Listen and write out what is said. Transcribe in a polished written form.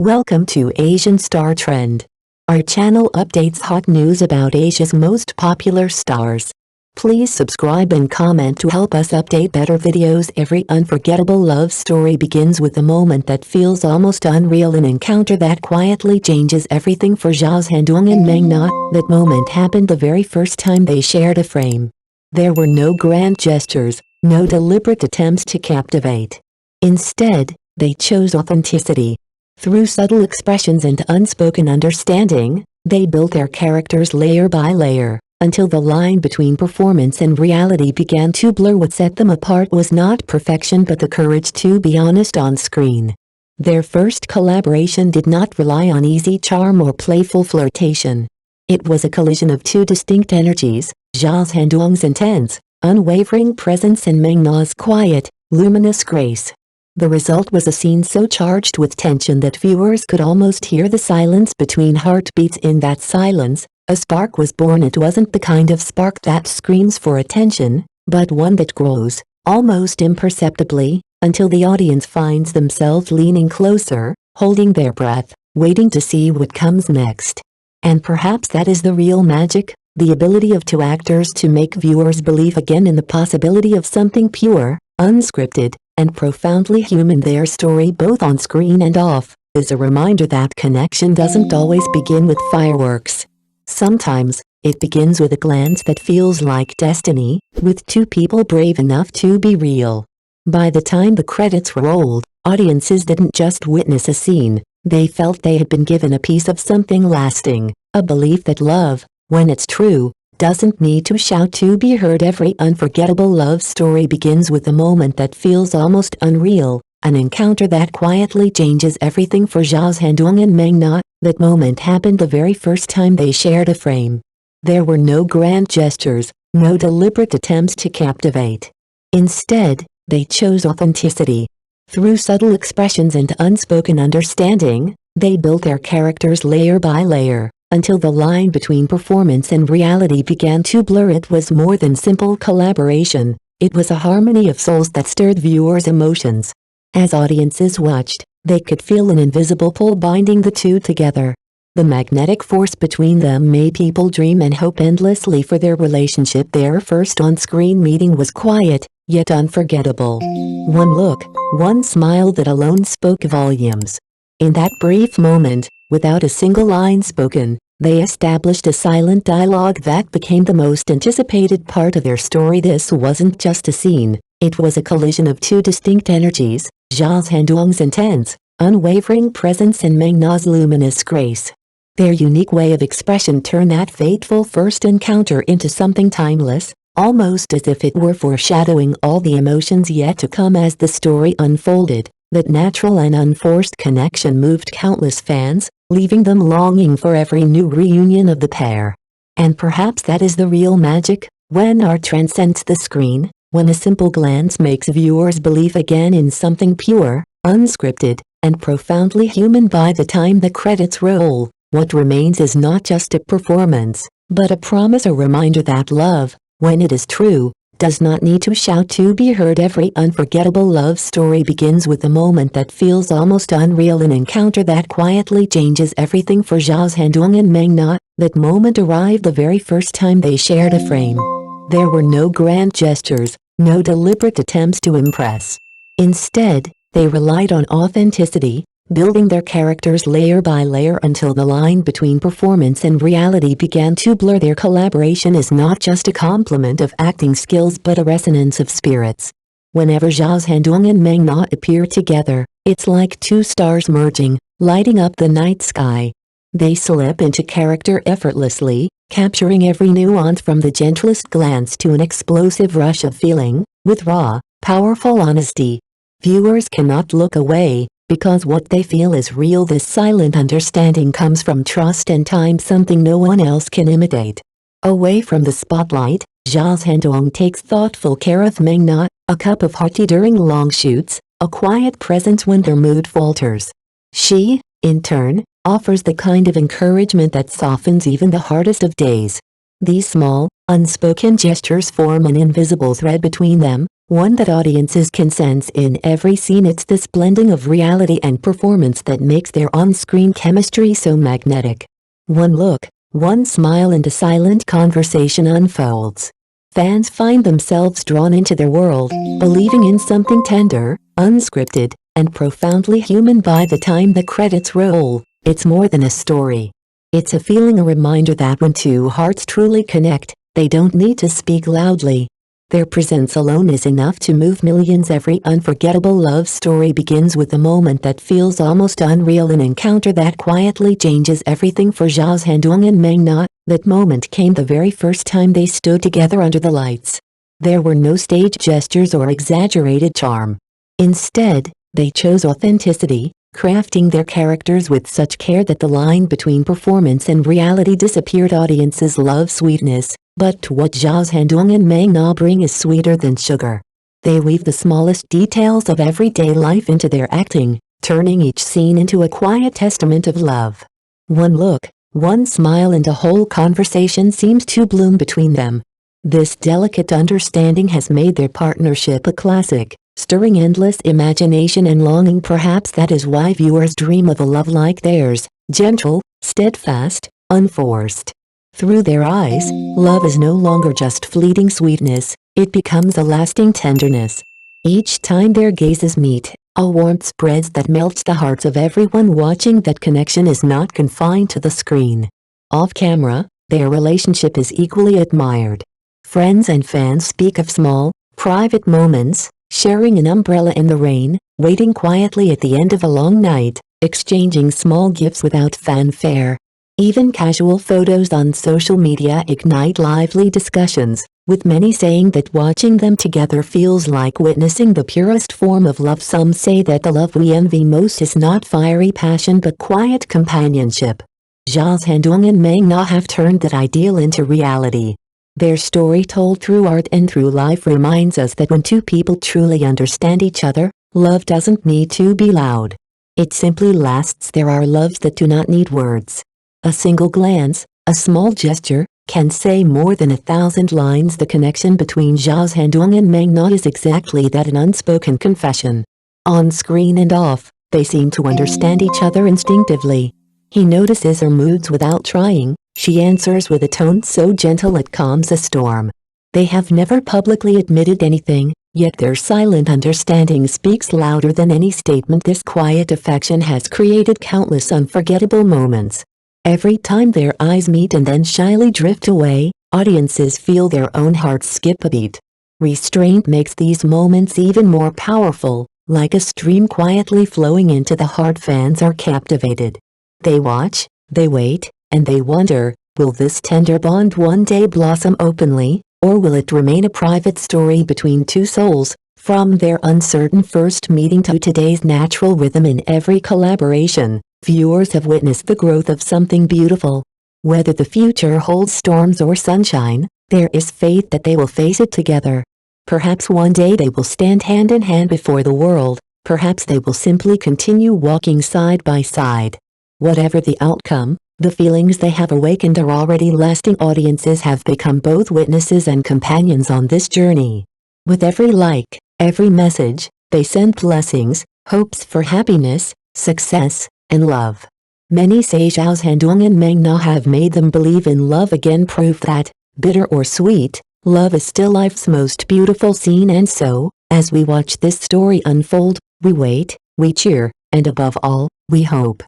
Welcome to Asian Star Trend. Our channel updates hot news about Asia's most popular stars. Please subscribe and comment to help us update better videos. Every unforgettable love story begins with a moment that feels almost unreal, an encounter that quietly changes everything. For Zhao Zhendong and Meng Na, that moment happened the very first time they shared a frame. There were no grand gestures, no deliberate attempts to captivate. Instead, they chose authenticity. Through subtle expressions and unspoken understanding, they built their characters layer by layer, until the line between performance and reality began to blur. What set them apart was not perfection but the courage to be honest on screen. Their first collaboration did not rely on easy charm or playful flirtation. It was a collision of two distinct energies, Zhao Zhendong's intense, unwavering presence and Meng Na's quiet, luminous grace. The result was a scene so charged with tension that viewers could almost hear the silence between heartbeats. In that silence, a spark was born. It wasn't the kind of spark that screams for attention, but one that grows, almost imperceptibly, until the audience finds themselves leaning closer, holding their breath, waiting to see what comes next. And perhaps that is the real magic, the ability of two actors to make viewers believe again in the possibility of something pure, unscripted, and profoundly human. Their story, both on screen and off, is a reminder that connection doesn't always begin with fireworks. Sometimes, it begins with a glance that feels like destiny, with two people brave enough to be real. By the time the credits rolled, audiences didn't just witness a scene, they felt they had been given a piece of something lasting, a belief that love, when it's true, doesn't need to shout to be heard. Every unforgettable love story begins with a moment that feels almost unreal, an encounter that quietly changes everything. For Zhao Zhendong and Meng Na, that moment happened the very first time they shared a frame. There were no grand gestures, no deliberate attempts to captivate. Instead, they chose authenticity. Through subtle expressions and unspoken understanding, they built their characters layer by layer, until the line between performance and reality began to blur. It was more than simple collaboration, it was a harmony of souls that stirred viewers' emotions. As audiences watched, they could feel an invisible pull binding the two together. The magnetic force between them made people dream and hope endlessly for their relationship. Their first on-screen meeting was quiet, yet unforgettable. One look, one smile that alone spoke volumes. In that brief moment, without a single line spoken, they established a silent dialogue that became the most anticipated part of their story. This wasn't just a scene, it was a collision of two distinct energies, Zhao Zhendong's intense, unwavering presence and Meng Na's luminous grace. Their unique way of expression turned that fateful first encounter into something timeless, almost as if it were foreshadowing all the emotions yet to come. As the story unfolded, that natural and unforced connection moved countless fans, leaving them longing for every new reunion of the pair. And perhaps that is the real magic, when art transcends the screen, when a simple glance makes viewers believe again in something pure, unscripted, and profoundly human. By the time the credits roll, what remains is not just a performance, but a promise, a reminder that love, when it is true, does not need to shout to be heard. Every unforgettable love story begins with a moment that feels almost unreal, an encounter that quietly changes everything. For Zhao Zhendong and Meng Na, that moment arrived the very first time they shared a frame. There were no grand gestures, no deliberate attempts to impress. Instead, they relied on authenticity, building their characters layer by layer until the line between performance and reality began to blur. Their collaboration is not just a complement of acting skills but a resonance of spirits. Whenever Zhao Zhendong and Meng Na appear together, it's like two stars merging, lighting up the night sky. They slip into character effortlessly, capturing every nuance from the gentlest glance to an explosive rush of feeling, with raw, powerful honesty. Viewers cannot look away, because what they feel is real. This silent understanding comes from trust and time, something no one else can imitate. Away from the spotlight, Zhao Zhendong takes thoughtful care of Meng Na, a cup of hot tea during long shoots, a quiet presence when her mood falters. She, in turn, offers the kind of encouragement that softens even the hardest of days. These small, unspoken gestures form an invisible thread between them, one that audiences can sense in every scene. It's this blending of reality and performance that makes their on-screen chemistry so magnetic. One look, one smile, and a silent conversation unfolds. Fans find themselves drawn into their world, believing in something tender, unscripted, and profoundly human. By the time the credits roll, it's more than a story. It's a feeling, a reminder that when two hearts truly connect, they don't need to speak loudly. Their presence alone is enough to move millions. Every unforgettable love story begins with a moment that feels almost unreal, an encounter that quietly changes everything. For Zhao Zhendong and Meng Na, that moment came the very first time they stood together under the lights. There were no stage gestures or exaggerated charm. Instead, they chose authenticity, crafting their characters with such care that the line between performance and reality disappeared. Audiences love sweetness, but what Zhao Zhendong and Meng Na bring is sweeter than sugar. They weave the smallest details of everyday life into their acting, turning each scene into a quiet testament of love. One look, one smile, and a whole conversation seems to bloom between them. This delicate understanding has made their partnership a classic, stirring endless imagination and longing. Perhaps that is why viewers dream of a love like theirs, gentle, steadfast, unforced. Through their eyes, love is no longer just fleeting sweetness, it becomes a lasting tenderness. Each time their gazes meet, a warmth spreads that melts the hearts of everyone watching. That connection is not confined to the screen. Off camera, their relationship is equally admired. Friends and fans speak of small, private moments, sharing an umbrella in the rain, waiting quietly at the end of a long night, exchanging small gifts without fanfare. Even casual photos on social media ignite lively discussions, with many saying that watching them together feels like witnessing the purest form of love. Some say that the love we envy most is not fiery passion but quiet companionship. Zhao Zhendong and Meng Na have turned that ideal into reality. Their story, told through art and through life, reminds us that when two people truly understand each other, love doesn't need to be loud. It simply lasts. There are loves that do not need words. A single glance, a small gesture, can say more than 1,000 lines. The connection between Zhao Zhendong and Meng Na is exactly that, an unspoken confession. On screen and off, they seem to understand each other instinctively. He notices her moods without trying, she answers with a tone so gentle it calms a storm. They have never publicly admitted anything, yet their silent understanding speaks louder than any statement. This quiet affection has created countless unforgettable moments. Every time their eyes meet and then shyly drift away, audiences feel their own hearts skip a beat. Restraint makes these moments even more powerful, like a stream quietly flowing into the heart. Fans are captivated. They watch, they wait, and they wonder, will this tender bond one day blossom openly, or will it remain a private story between two souls? From their uncertain first meeting to today's natural rhythm in every collaboration, viewers have witnessed the growth of something beautiful. Whether the future holds storms or sunshine, there is faith that they will face it together. Perhaps one day they will stand hand in hand before the world, perhaps they will simply continue walking side by side. Whatever the outcome, the feelings they have awakened are already lasting. Audiences have become both witnesses and companions on this journey. With every like, every message, they send blessings, hopes for happiness, success, and love. Many say Zhao Zhendong and Meng Na have made them believe in love again, proof that, bitter or sweet, love is still life's most beautiful scene. And so, as we watch this story unfold, we wait, we cheer, and above all, we hope.